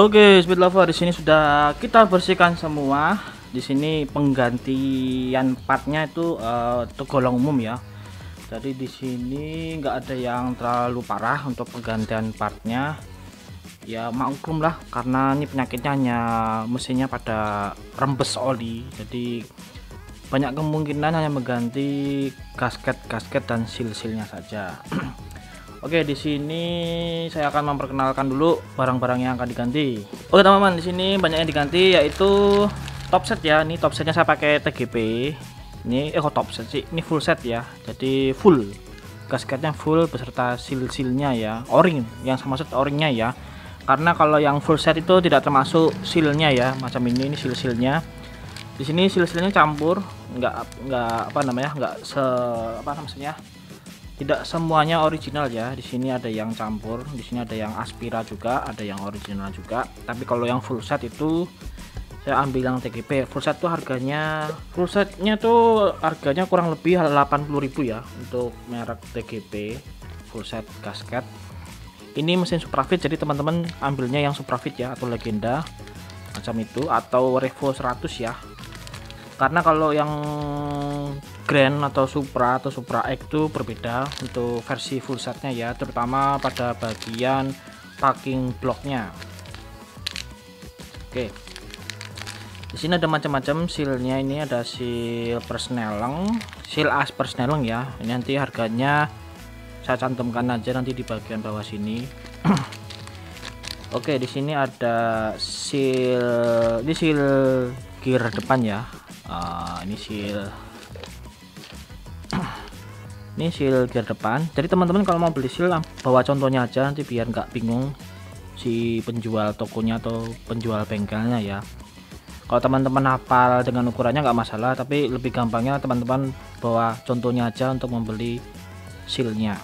Oke, speed lover, di sini sudah kita bersihkan semua. Di sini penggantian partnya itu tergolong umum ya. Jadi di sini nggak ada yang terlalu parah untuk penggantian partnya. Ya maklum lah, karena ini penyakitnya hanya mesinnya pada rembes oli. Jadi banyak kemungkinan hanya mengganti gasket dan seal-sealnya saja. Oke, di sini saya akan memperkenalkan dulu barang-barang yang akan diganti. Oke teman-teman, di sini banyak yang diganti, yaitu top set ya. Ini top setnya saya pakai TGP. Ini kok top set sih? Ini full set ya. Jadi full gasketnya full beserta seal-sealnya ya. O-ring yang sama set o-ringnya ya. Karena kalau yang full set itu tidak termasuk sealnya ya. Macam ini seal-sealnya. Di sini seal-sealnya campur, tidak semuanya original ya. Di sini ada yang campur, di sini ada yang Aspira juga, ada yang original juga. Tapi kalau yang full set itu saya ambil yang TGP. Full set setnya tuh harganya kurang lebih 80.000 ya untuk merek TGP full set gasket. Ini mesin Suprafit, jadi teman-teman ambilnya yang Suprafit ya, atau Legenda macam itu, atau Revo 100 ya. Karena kalau yang Grand atau Supra X itu berbeda untuk versi full setnya ya, terutama pada bagian packing blocknya. Oke, di sini ada macam-macam sealnya. Ini ada seal persneleng, seal as persneleng ya. Ini nanti harganya saya cantumkan aja nanti di bagian bawah sini. Oke, di sini ada seal, ini seal gear depan ya. Ini seal gear depan. Jadi teman-teman kalau mau beli seal bawa contohnya aja, nanti biar nggak bingung si penjual tokonya atau penjual bengkelnya ya. Kalau teman-teman hafal dengan ukurannya nggak masalah, tapi lebih gampangnya teman-teman bawa contohnya aja untuk membeli sealnya.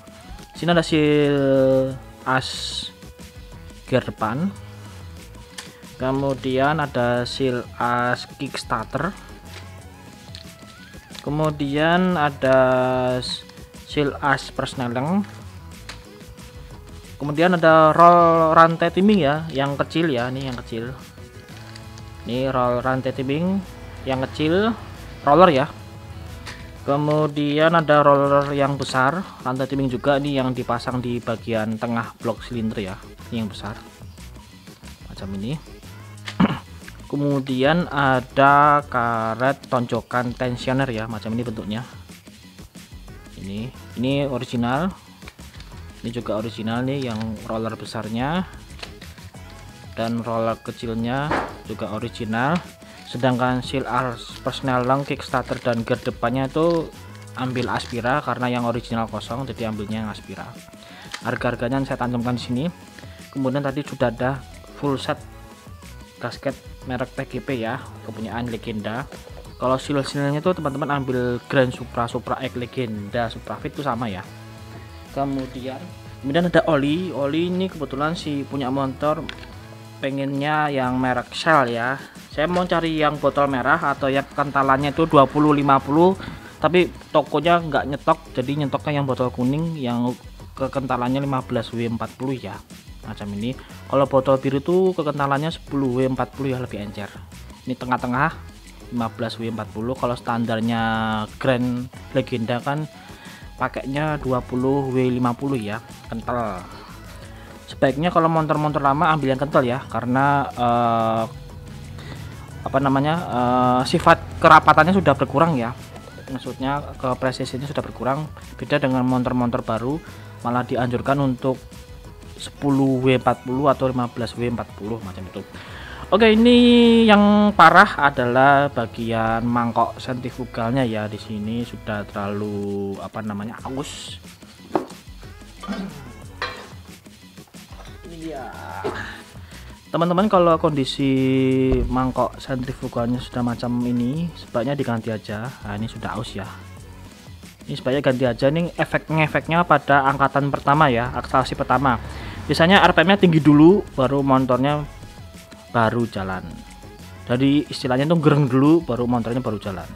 Sini ada seal as gear depan, kemudian ada seal as kickstarter, kemudian ada seal as persneleng, kemudian ada roll rantai timing ya, yang kecil ya. Ini yang kecil, ini roll rantai timing yang kecil, roller ya. Kemudian ada roller yang besar rantai timing juga, ini yang dipasang di bagian tengah blok silinder ya, ini yang besar macam ini. Kemudian ada karet tonjokan tensioner ya, macam ini bentuknya. Ini original, ini juga original nih, yang roller besarnya dan roller kecilnya juga original. Sedangkan seal as persneleng, kickstarter dan gear depannya itu ambil Aspira, karena yang original kosong, jadi ambilnya yang Aspira. Harga-harganya saya cantumkan di sini. Kemudian tadi sudah ada full set gasket merek TGP ya, kepunyaan Legenda. Kalau seal-sealnya itu teman-teman ambil Grand Supra X, Legenda, Suprafit itu sama ya. Kemudian ada oli ini kebetulan si punya motor pengennya yang merek Shell ya. Saya mau cari yang botol merah atau yang kentalannya itu 20-50, tapi tokonya nggak nyetok, jadi nyetoknya yang botol kuning yang kekentalannya 15W40 ya, macam ini. Kalau botol biru itu kekentalannya 10W40 ya, lebih encer. Ini tengah-tengah 15W40. Kalau standarnya Grand Legenda kan pakainya 20W50 ya, kental. Sebaiknya kalau motor-motor lama ambil yang kental ya, karena sifat kerapatannya sudah berkurang ya, maksudnya ke presisinya sudah berkurang. Beda dengan motor-motor baru, malah dianjurkan untuk 10W40 atau 15W40 macam itu. Oke, ini yang parah adalah bagian mangkok sentrifugalnya ya. Di sini sudah terlalu aus. Iya teman-teman, kalau kondisi mangkok sentrifugalnya sudah macam ini, sebaiknya diganti aja. Nah, ini sudah aus ya, ini sebaiknya ganti aja. Nih efeknya pada angkatan pertama ya, akselerasi pertama. Biasanya RPM nya tinggi dulu, baru motornya baru jalan. Jadi istilahnya itu gereng dulu, baru motornya baru jalan.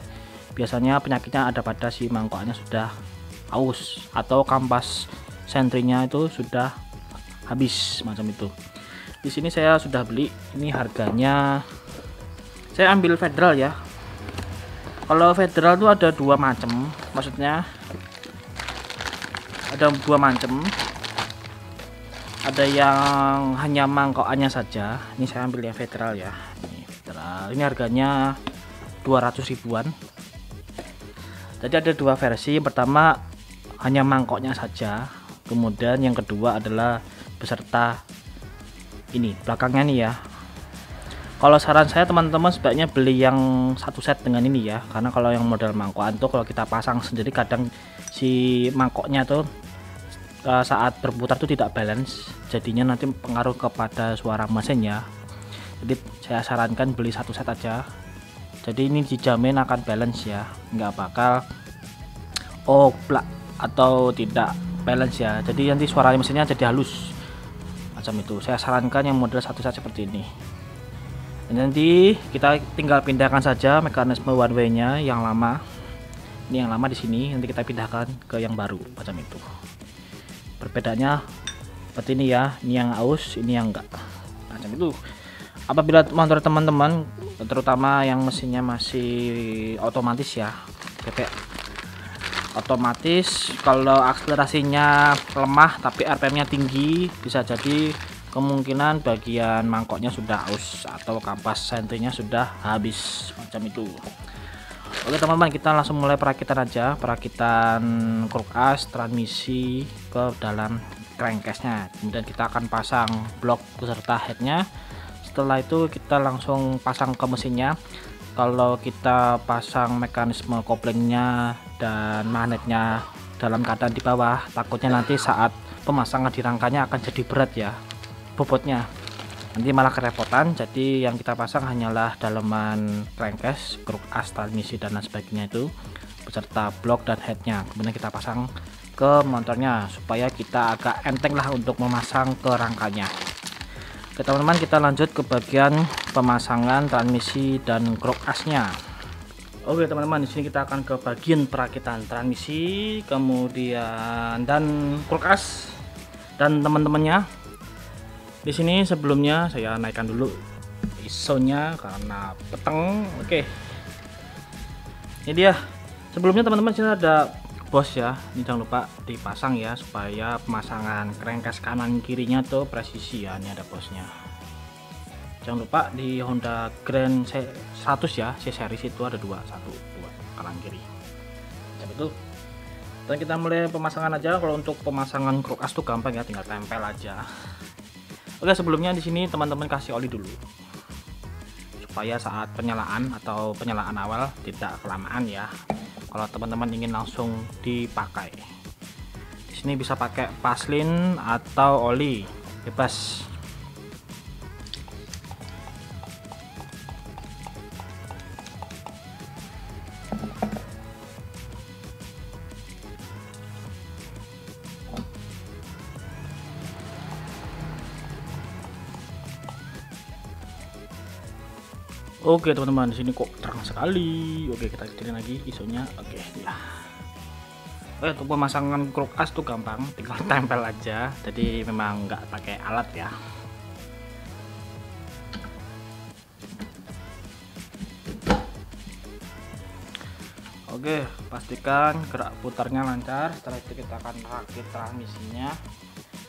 Biasanya penyakitnya ada pada si mangkoknya sudah aus, atau kampas sentrinya itu sudah habis macam itu. Di sini saya sudah beli, ini harganya saya ambil federal ya. Kalau federal itu ada dua macam, maksudnya ada dua macam. Ada yang hanya mangkokannya saja. Ini saya ambil yang federal ya. Ini federal. Ini harganya 200 ribuan. Jadi ada dua versi. Pertama hanya mangkoknya saja. Kemudian yang kedua adalah beserta ini belakangnya nih ya. Kalau saran saya teman-teman sebaiknya beli yang satu set dengan ini ya. Karena kalau yang model mangkokan tuh kalau kita pasang sendiri kadang si mangkoknya tuh saat berputar tuh tidak balance, jadinya nanti pengaruh kepada suara mesinnya. Jadi saya sarankan beli satu set aja, jadi ini dijamin akan balance ya, nggak bakal oplak atau tidak balance ya. Jadi nanti suara mesinnya jadi halus macam itu. Saya sarankan yang model satu set seperti ini. Dan nanti kita tinggal pindahkan saja mekanisme one way nya yang lama. Ini yang lama di sini, nanti kita pindahkan ke yang baru macam itu. Perbedaannya seperti ini ya, ini yang aus, ini yang enggak macam itu. Apabila motor teman-teman terutama yang mesinnya masih otomatis ya, bebek otomatis, kalau akselerasinya lemah tapi RPM nya tinggi, bisa jadi kemungkinan bagian mangkoknya sudah aus atau kampas sentrinya sudah habis macam itu. Oke teman-teman, kita langsung mulai perakitan aja, perakitan kruk as transmisi ke dalam crankcase-nya. Kemudian kita akan pasang blok beserta headnya. Setelah itu kita langsung pasang ke mesinnya. Kalau kita pasang mekanisme koplingnya dan magnetnya dalam keadaan di bawah, takutnya nanti saat pemasangan di rangkanya akan jadi berat ya bobotnya, nanti malah kerepotan. Jadi yang kita pasang hanyalah daleman crankcase, kruk as, transmisi dan lain sebagainya itu beserta blok dan headnya. Kemudian kita pasang ke motornya supaya kita agak enteng lah untuk memasang ke rangkanya. Oke teman-teman, kita lanjut ke bagian pemasangan transmisi dan kruk asnya. Oke teman-teman, di sini kita akan ke bagian perakitan transmisi, kemudian dan kruk as dan teman-temannya. Di sini sebelumnya saya naikkan dulu ISO-nya karena peteng. Oke. Ini dia. Sebelumnya teman-teman sini ada bos ya. Ini jangan lupa dipasang ya supaya pemasangan crankcase kanan kirinya tuh presisi ya. Ini ada bosnya. Jangan lupa di Honda Grand 100 ya, C series itu ada dua, satu, dua kanan kiri. Jadi itu. Dan kita mulai pemasangan aja. Kalau untuk pemasangan kruk as tuh gampang ya, tinggal tempel aja. Oke, sebelumnya di sini teman-teman kasih oli dulu supaya saat penyalaan atau penyalaan awal tidak kelamaan ya. Kalau teman-teman ingin langsung dipakai, di sini bisa pakai Vaseline atau oli, bebas. Oke teman-teman, di sini kok terang sekali. Oke, kita kecilin lagi ISO-nya. Oke ya. Untuk pemasangan kruk as tuh gampang, tinggal tempel aja. Jadi memang nggak pakai alat ya. Oke, pastikan gerak putarnya lancar. Setelah itu kita akan rakit transmisinya.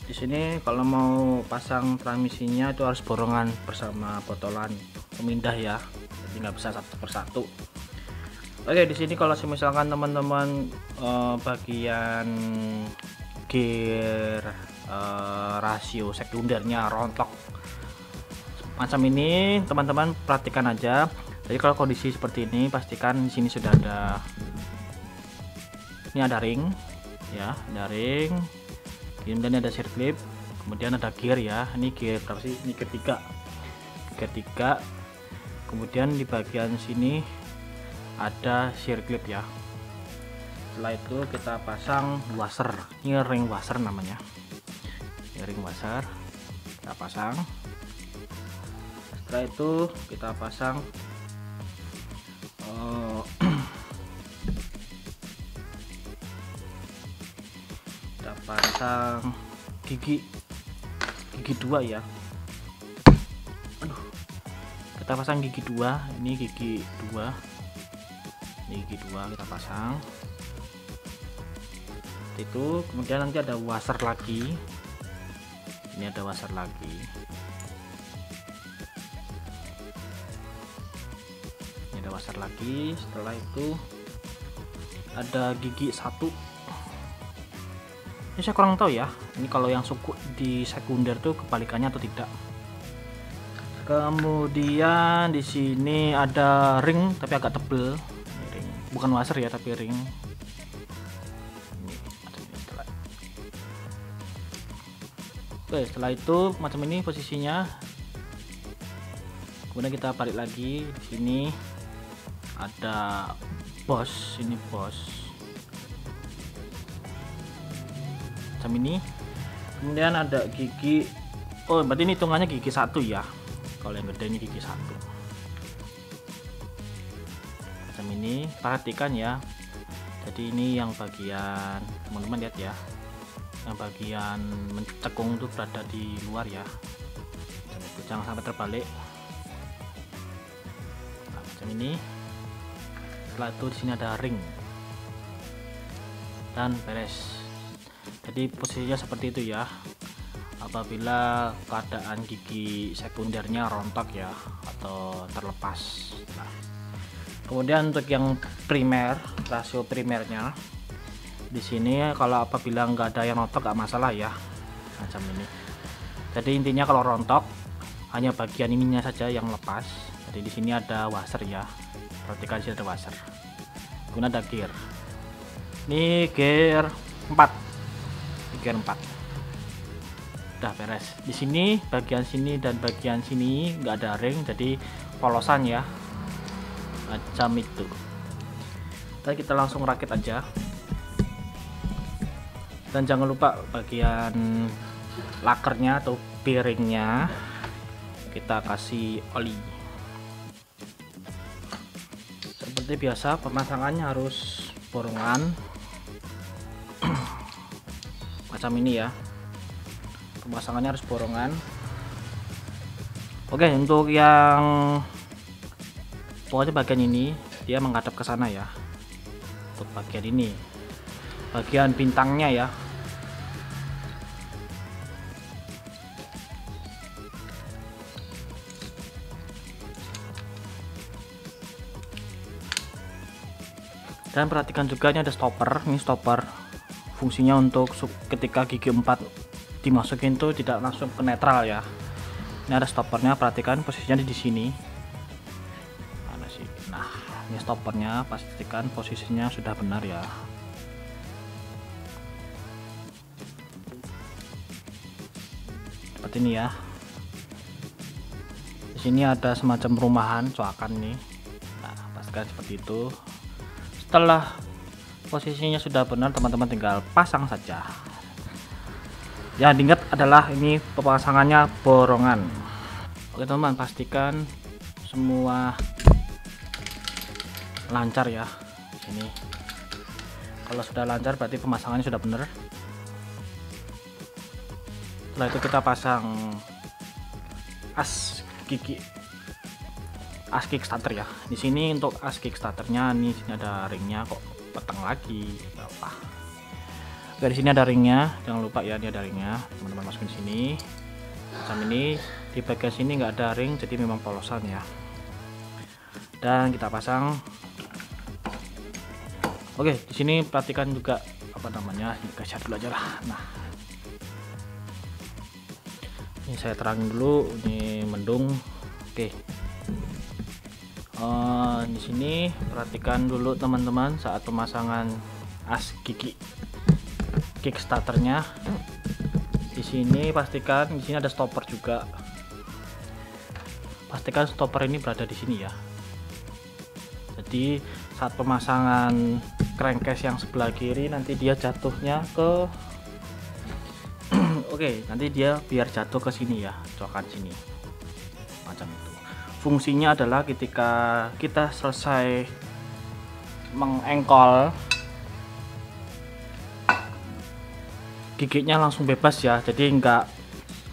Di sini kalau mau pasang transmisinya itu harus borongan bersama botolan pemindah ya, jadi nggak bisa satu persatu. Oke, di sini kalau misalkan teman-teman bagian gear rasio sekundernya rontok macam ini, teman-teman perhatikan aja. Jadi kalau kondisi seperti ini, pastikan di sini sudah ada, ini ada ring ya, ada ring, kemudian ada sirklip, kemudian ada gear ya. Ini gear berapa sih? Ini gear 3. Kemudian di bagian sini ada sirklip ya. Setelah itu kita pasang washer, ini ring washer namanya, ini ring washer kita pasang. Setelah itu kita pasang kita pasang gigi 2 ya. kita pasang gigi 2. Ini gigi 2, ini gigi 2 kita pasang itu. Kemudian nanti ada washer lagi, ini ada washer lagi, ini ada washer lagi. Setelah itu ada gigi 1. Ini saya kurang tahu ya, ini kalau yang suku di sekunder tuh kebalikannya atau tidak. Kemudian di sini ada ring tapi agak tebel, ini ring, bukan washer ya tapi ring. Oke, setelah itu macam ini posisinya. Kemudian kita balik lagi. Di sini ada bos, ini bos macam ini. Kemudian ada gigi, oh berarti ini hitungannya gigi 1 ya, kalau yang gede ini gigi 1 macam ini. Perhatikan ya, jadi ini yang bagian, teman-teman lihat ya, yang bagian mencekung itu berada di luar ya, jangan sampai terbalik. Nah, macam ini. Setelah itu di sini ada ring dan beres. Jadi posisinya seperti itu ya, apabila keadaan gigi sekundernya rontok ya atau terlepas. Nah, kemudian untuk yang primer, rasio primernya di sini kalau apabila nggak ada yang rontok nggak masalah ya, macam ini. Jadi intinya kalau rontok hanya bagian ininya saja yang lepas. Jadi di sini ada washer ya, perhatikan di sini ada washer. Kemudian ada gear, ini gear 4, gear 4 udah beres. Di sini bagian sini dan bagian sini nggak ada ring, jadi polosan ya, macam itu. Jadi kita langsung rakit aja, dan jangan lupa bagian lakernya atau bearingnya kita kasih oli. Seperti biasa pemasangannya harus borongan macam ini ya, pemasangannya harus borongan. Oke, untuk yang pokoknya bagian ini dia menghadap ke sana ya, untuk bagian ini, bagian bintangnya ya. Dan perhatikan juga ini ada stopper, ini stopper fungsinya untuk ketika gigi 4 dimasukin tuh tidak langsung ke netral ya. Ini ada stoppernya, perhatikan posisinya di sini. Mana sih? Nah, ini stoppernya, pastikan posisinya sudah benar ya. Seperti ini ya. Di sini ada semacam rumahan coakan nih. Nah, pastikan seperti itu. Setelah posisinya sudah benar, teman-teman tinggal pasang saja. Yang diingat adalah ini pemasangannya borongan. Oke teman-teman, pastikan semua lancar ya. Ini kalau sudah lancar berarti pemasangannya sudah benar. Setelah itu kita pasang as kickstarter ya. Di sini untuk as kickstarternya nih, sini ada ringnya, kok petang lagi apa. Oke, di sini ada ringnya, jangan lupa ya, ini ada ringnya, teman-teman masukin sini. Macam ini, di bagian sini nggak ada ring, jadi memang polosan ya. Dan kita pasang. Oke, di sini perhatikan juga apa namanya, dikasih dulu aja lah. Nah, ini saya terangin dulu, ini mendung. Oke. Di sini perhatikan dulu teman-teman saat pemasangan as kickstarternya. Di sini pastikan di sini ada stopper juga. Pastikan stopper ini berada di sini ya. Jadi saat pemasangan crankcase yang sebelah kiri nanti dia jatuhnya ke oke, nanti dia biar jatuh ke sini ya, coakan sini. Macam itu. Fungsinya adalah ketika kita selesai mengengkol, giginya langsung bebas ya, jadi enggak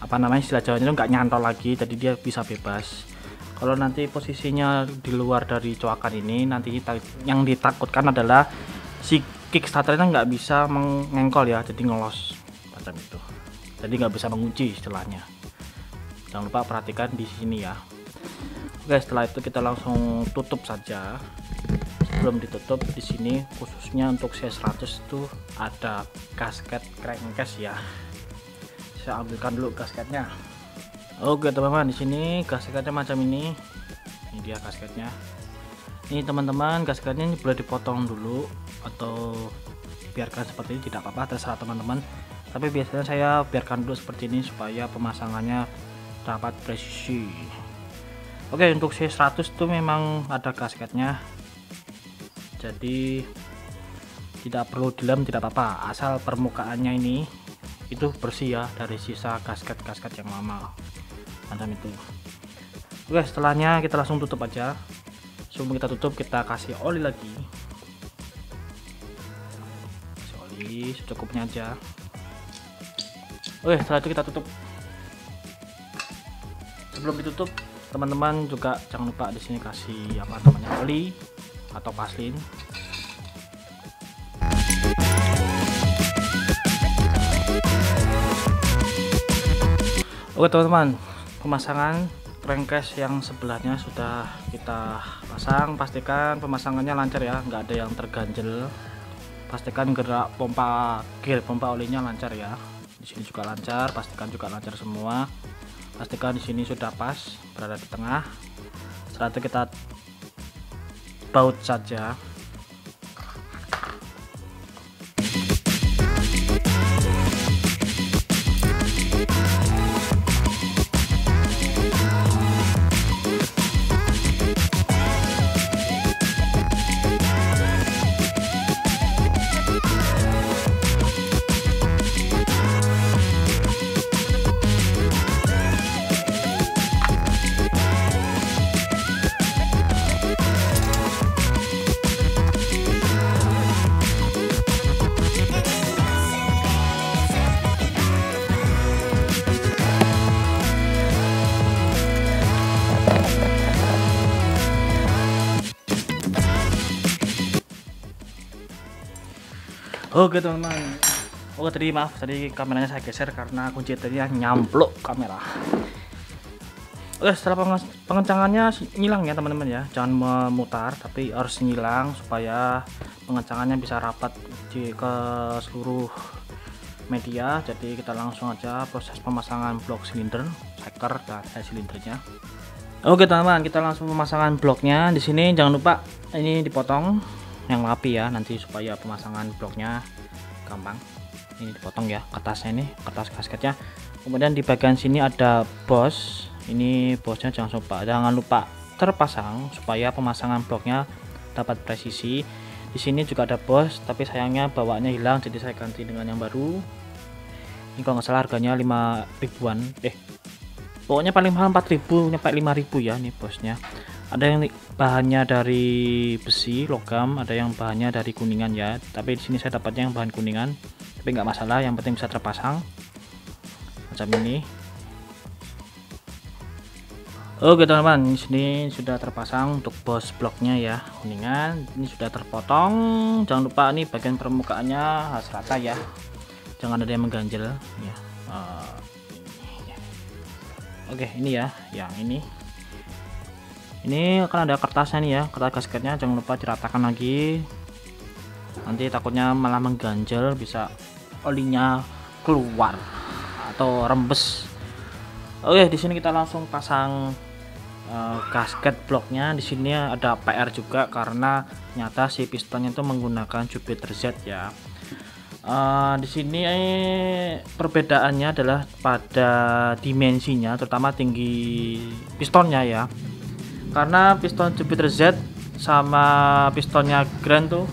apa namanya istilah Jawanya itu enggak nyantol lagi, jadi dia bisa bebas. Kalau nanti posisinya di luar dari coakan ini, nanti yang ditakutkan adalah si kickstarternya nggak bisa mengengkol ya, jadi ngelos macam itu. Jadi nggak bisa mengunci istilahnya. Jangan lupa perhatikan di sini ya. Oke, setelah itu kita langsung tutup saja. Sebelum ditutup, di sini khususnya untuk C100 itu ada gasket crankcase ya. Saya ambilkan dulu gasketnya. Oke teman-teman, di sini gasketnya macam ini. Ini dia gasketnya. Ini teman-teman, gasketnya ini boleh dipotong dulu atau biarkan seperti ini, tidak apa-apa, terserah teman-teman. Tapi biasanya saya biarkan dulu seperti ini supaya pemasangannya dapat presisi. Oke, untuk C100 itu memang ada gasketnya, jadi tidak perlu dilem, tidak apa-apa, asal permukaannya ini itu bersih ya dari sisa gasket-gasket yang lama macam itu. Oke, setelahnya kita langsung tutup aja. Sebelum kita tutup, kita kasih oli lagi. Kasih oli secukupnya aja. Oke, setelah itu kita tutup. Sebelum ditutup, teman-teman juga jangan lupa di sini kasih apa namanya, oli atau vaselin. Oke teman-teman, pemasangan crankcase yang sebelahnya sudah kita pasang. Pastikan pemasangannya lancar ya, nggak ada yang terganjel. Pastikan gerak pompa olinya lancar ya. Di sini juga lancar, pastikan juga lancar semua. Pastikan di sini sudah pas, berada di tengah. Setelah itu kita baut saja. Oke teman-teman, tadi maaf, tadi kameranya saya geser karena kunci tadinya nyampluk kamera. Oke, setelah pengencangannya nyilang ya teman-teman ya, jangan memutar tapi harus nyilang supaya pengencangannya bisa rapat ke seluruh media. Jadi kita langsung aja proses pemasangan blok silinder, seker dan silindernya. Oke teman-teman, kita langsung pemasangan bloknya. Di sini jangan lupa ini dipotong yang rapi ya, nanti supaya pemasangan bloknya gampang. Ini dipotong ya kertasnya, ini kertas gasketnya. Kemudian di bagian sini ada bos, ini bosnya jangan lupa terpasang supaya pemasangan bloknya dapat presisi. Di sini juga ada bos, tapi sayangnya bawaannya hilang, jadi saya ganti dengan yang baru. Ini kalau nggak salah harganya 5 ribuan, pokoknya paling mahal 4.000 nyampe 5.000 ya. Ini bosnya ada yang bahannya dari besi logam, ada yang bahannya dari kuningan ya, tapi di sini saya dapatnya yang bahan kuningan, tapi nggak masalah, yang penting bisa terpasang macam ini. Oke teman-teman, di sini sudah terpasang untuk bos bloknya ya, kuningan. Ini sudah terpotong, jangan lupa nih bagian permukaannya harus rata ya, jangan ada yang mengganjel ya. Oke, ini ya yang ini akan ada kertasnya nih ya, kertas gasketnya jangan lupa diratakan lagi, nanti takutnya malah mengganjel, bisa olinya keluar atau rembes. Oke, di sini kita langsung pasang gasket bloknya. Di sini ada PR juga karena nyata si pistonnya itu menggunakan Jupiter Z ya. Di sini perbedaannya adalah pada dimensinya, terutama tinggi pistonnya ya. Karena piston Jupiter Z sama pistonnya Grand tuh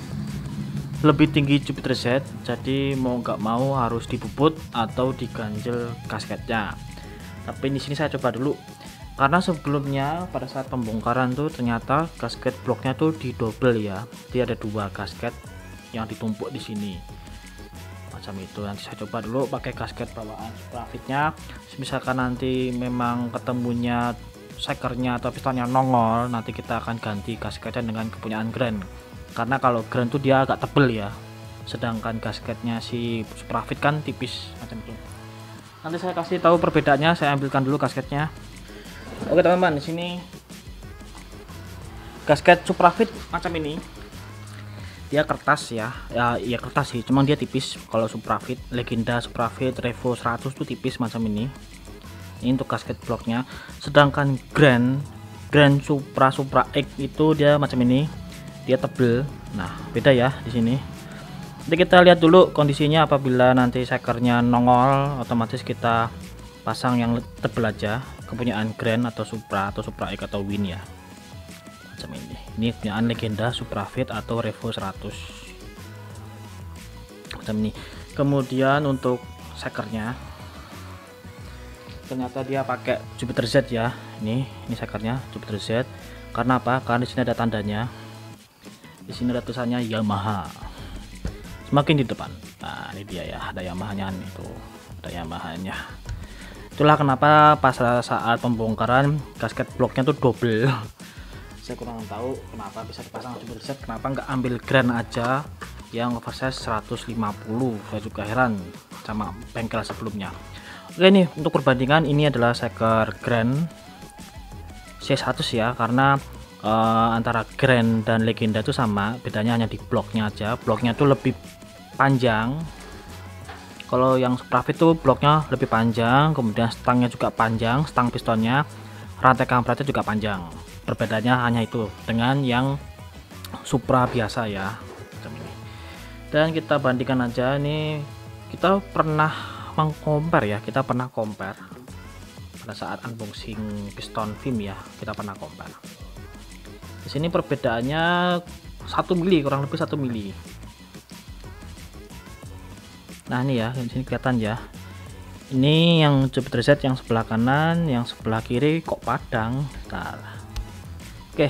lebih tinggi Jupiter Z, jadi mau nggak mau harus dibubut atau diganjel gasketnya. Tapi di sini saya coba dulu, karena sebelumnya pada saat pembongkaran tuh ternyata gasket bloknya tuh didobel ya, dia ada 2 gasket yang ditumpuk di sini macam itu. Nanti saya coba dulu pakai gasket bawaan Sprafitnya, misalkan nanti memang ketemunya sekernya atau pistonnya nongol, nanti kita akan ganti gasketnya dengan kepunyaan Grand. Karena kalau Grand tuh dia agak tebel ya, sedangkan gasketnya si Suprafit kan tipis macam itu. Nanti saya kasih tahu perbedaannya. Saya ambilkan dulu gasketnya. Oke teman-teman, di sini gasket Suprafit macam ini. Dia kertas ya, ya kertas sih, cuman dia tipis. Kalau Suprafit, Legenda Suprafit, Revo 100 tuh tipis macam ini. Ini untuk gasket bloknya. Sedangkan Grand Supra X itu dia macam ini, dia tebel. Nah beda ya di sini. Nanti kita lihat dulu kondisinya. Apabila nanti sekernya nongol, otomatis kita pasang yang tebel aja, kepunyaan Grand atau Supra X atau Win ya, macam ini. Ini kepunyaan Legenda Suprafit atau Revo 100 macam ini. Kemudian untuk sekernya, ternyata dia pakai Jupiter Z ya. Ini sekernya Jupiter Z. Karena apa? Karena di sini ada tandanya. Di sini ada tulisannya Yamaha. Semakin di depan. Nah, ini dia ya, ada Yamahanya itu. Ada Yamahanya. Itulah kenapa pas saat pembongkaran gasket bloknya tuh double. Saya kurang tahu kenapa bisa dipasang Jupiter Z, kenapa nggak ambil Grand aja yang oversize 150. Saya juga heran sama bengkel sebelumnya. Oke nih, untuk perbandingan ini adalah seker Grand C100 ya, karena antara Grand dan Legenda itu sama, bedanya hanya di bloknya aja. Bloknya tuh lebih panjang. Kalau yang Suprafit tuh bloknya lebih panjang, kemudian stangnya juga panjang, stang pistonnya, rantai kampretnya juga panjang. Perbedaannya hanya itu dengan yang Supra biasa ya, macam ini. Dan kita bandingkan aja nih, kita pernah mengcompare ya, kita pernah compare pada saat unboxing piston Vim ya, kita pernah compare. Di sini perbedaannya 1 mili, kurang lebih 1 mili. Nah ini ya, di sini kelihatan ya. Ini yang Jupiter Z yang sebelah kanan, yang sebelah kiri kok padang. Nah, oke,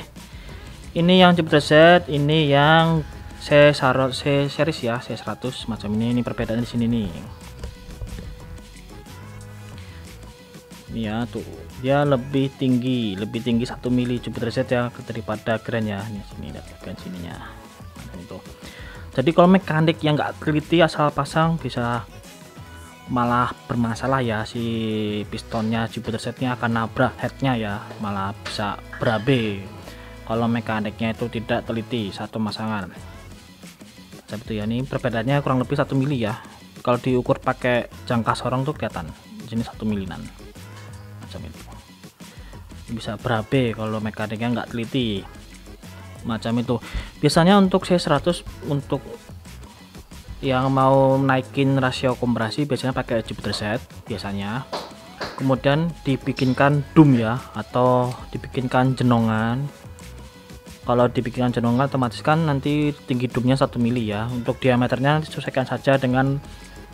ini yang Jupiter Z, ini yang C series ya, C100 macam ini. Ini perbedaannya di sini nih. Ini ya tuh, dia lebih tinggi 1 mili Jupiter Z ya daripada Grand ya. Ini sini lihat bagian sininya. Itu. Jadi kalau mekanik yang nggak teliti asal pasang bisa malah bermasalah ya, si pistonnya Jupiter Z-nya akan nabrak headnya ya, malah bisa berabe kalau mekaniknya itu tidak teliti satu masangan. Seperti ya, ini perbedaannya kurang lebih 1 mili ya. Kalau diukur pakai jangka sorong tuh kelihatan di sini 1 milinan macam itu. Bisa berabe kalau mekaniknya nggak teliti macam itu. Biasanya untuk C100, untuk yang mau naikin rasio kompresi biasanya pakai Jupiter Z biasanya, kemudian dibikinkan dum ya, atau dibikinkan jenongan. Kalau dibikinkan jenongan otomatis kan nanti tinggi dumnya 1 mili ya. Untuk diameternya disesuaikan saja dengan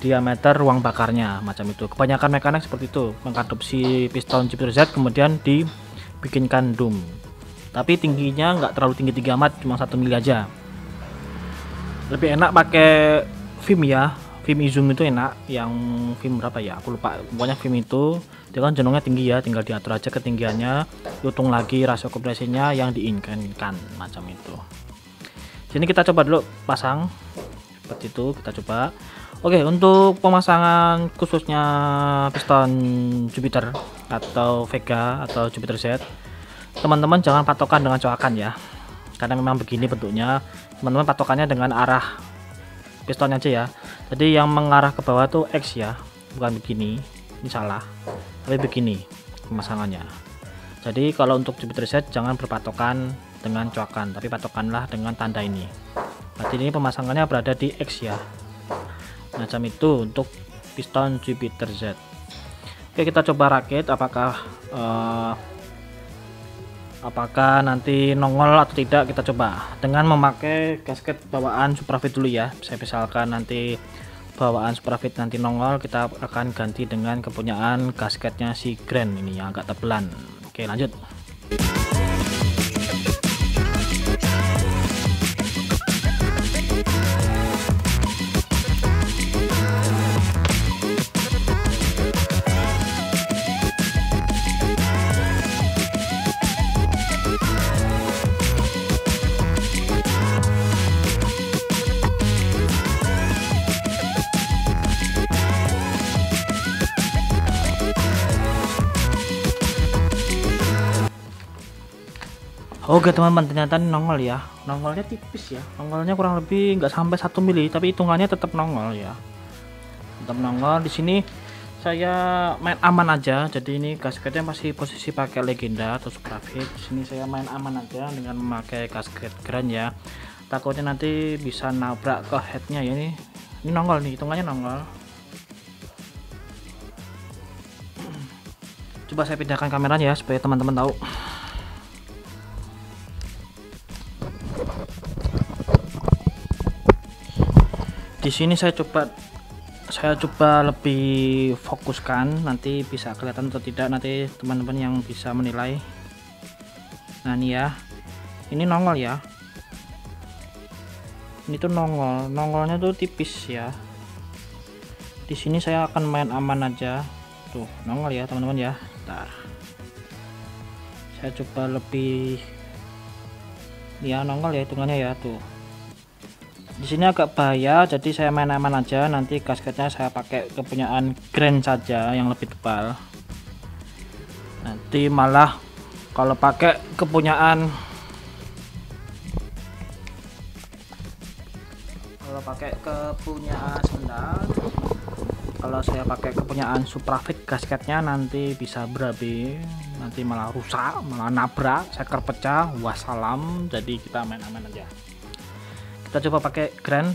diameter ruang bakarnya macam itu. Kebanyakan mekanik seperti itu, mengadopsi piston Jupiter Z kemudian dibikinkan dum. Tapi tingginya nggak terlalu tinggi amat, cuma 1 mili aja. Lebih enak pakai Vim ya, Vim Izum itu enak. Yang Vim berapa ya, aku lupa. Pokoknya Vim itu dia kan jenongnya tinggi ya, tinggal diatur aja ketinggiannya, hitung lagi rasio kompresinya yang diinginkan macam itu. Sini kita coba dulu pasang seperti itu, kita coba. Oke, untuk pemasangan khususnya piston Jupiter atau Vega atau Jupiter Z, teman-teman jangan patokan dengan coakan ya, karena memang begini bentuknya. Teman-teman patokannya dengan arah pistonnya aja ya. Jadi yang mengarah ke bawah tuh X ya, bukan begini, ini salah, tapi begini pemasangannya. Jadi kalau untuk Jupiter Z jangan berpatokan dengan coakan, tapi patokanlah dengan tanda ini. Berarti ini pemasangannya berada di X ya, macam itu untuk piston Jupiter Z. Oke, kita coba rakit apakah nanti nongol atau tidak. Kita coba dengan memakai gasket bawaan Suprafit dulu ya. Saya misalkan nanti bawaan Suprafit nanti nongol, kita akan ganti dengan kepunyaan gasketnya si Grand ini yang agak tebelan. Oke, lanjut. Oke teman-teman, ternyata ini nongol ya, nongolnya tipis ya, nongolnya kurang lebih nggak sampai 1 mili, tapi hitungannya tetap nongol ya, tetap nongol. Di sini saya main aman aja, jadi ini gasketnya masih posisi pakai legenda atau Suprafit. Di sini saya main aman aja dengan memakai gasket grand ya, takutnya nanti bisa nabrak ke headnya ya. Ini nongol nih, hitungannya nongol. Coba saya pindahkan kameranya ya supaya teman-teman tahu. Di sini saya coba lebih fokuskan, nanti bisa kelihatan atau tidak nanti teman-teman yang bisa menilai. Nah ini ya, ini nongol ya, ini tuh nongolnya tuh tipis ya. Di sini saya akan main aman aja, tuh nongol ya teman-teman ya. Bentar, saya coba lebih ya, nongol ya hitungannya ya tuh. Di sini agak bahaya, jadi saya main aman aja. Nanti gasketnya saya pakai kepunyaan grand saja yang lebih tebal. Nanti malah kalau pakai kepunyaan sebentar, kalau saya pakai kepunyaan Suprafit gasketnya nanti bisa berabe, nanti malah rusak, malah nabrak, seker pecah, wassalam. Jadi kita main aman aja. Kita coba pakai grand.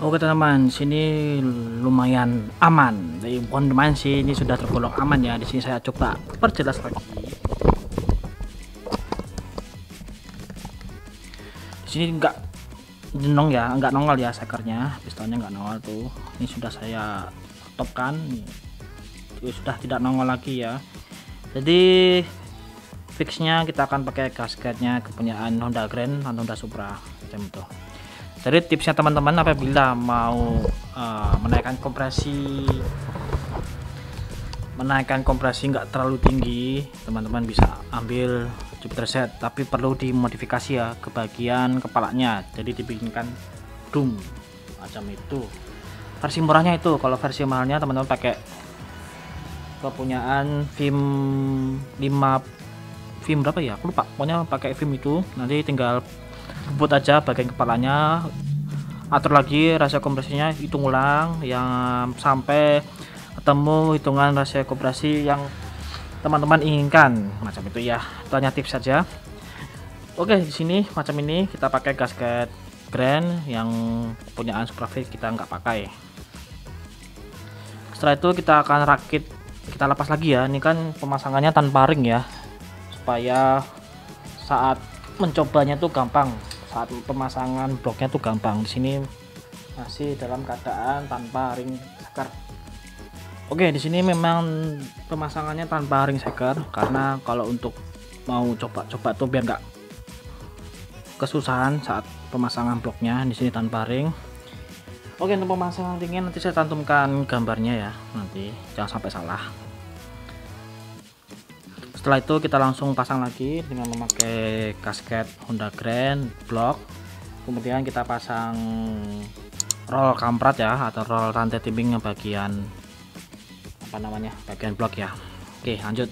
Oke teman-teman, sini lumayan aman. Jadi bukan lumayan sih, ini sudah tergolong aman ya. Di sini saya coba perjelas lagi. Di sini enggak nongol ya sekernya, pistonnya nggak nongol tuh. Ini sudah saya stopkan, sudah tidak nongol lagi ya. Jadi fixnya kita akan pakai gasketnya kepunyaan Honda Grand atau Honda Supra macam itu. Jadi tipsnya teman-teman, apabila mau menaikkan kompresi nggak terlalu tinggi, teman-teman bisa ambil Jupiter set, tapi perlu dimodifikasi ya ke bagian kepalanya, jadi dibikinkan dum macam itu. Versi murahnya itu, kalau versi mahalnya teman-teman pakai kepunyaan film berapa ya, aku lupa, pokoknya pakai film itu. Nanti tinggal buat aja bagian kepalanya, atur lagi rasio kompresinya, hitung ulang yang sampai ketemu hitungan rasio kompresi yang teman-teman inginkan macam itu ya. Itu hanya tips saja. Oke, di sini macam ini kita pakai gasket grand yang kepunyaan Suprafit kita nggak pakai. Setelah itu kita akan rakit, kita lepas lagi ya. Ini kan pemasangannya tanpa ring ya, supaya saat mencobanya tuh gampang, saat pemasangan bloknya tuh gampang. Di sini masih dalam keadaan tanpa ring seker. Oke, di sini memang pemasangannya tanpa ring seker, karena kalau untuk mau coba-coba tuh biar nggak kesusahan saat pemasangan bloknya. Di sini tanpa ring. Oke, untuk pemasangan ringnya nanti saya cantumkan gambarnya ya, nanti jangan sampai salah. Setelah itu kita langsung pasang lagi dengan memakai gasket Honda Grand blok. Kemudian kita pasang roll kamprat ya, atau roll rantai timbing yang bagian bagian blok ya. Oke, lanjut.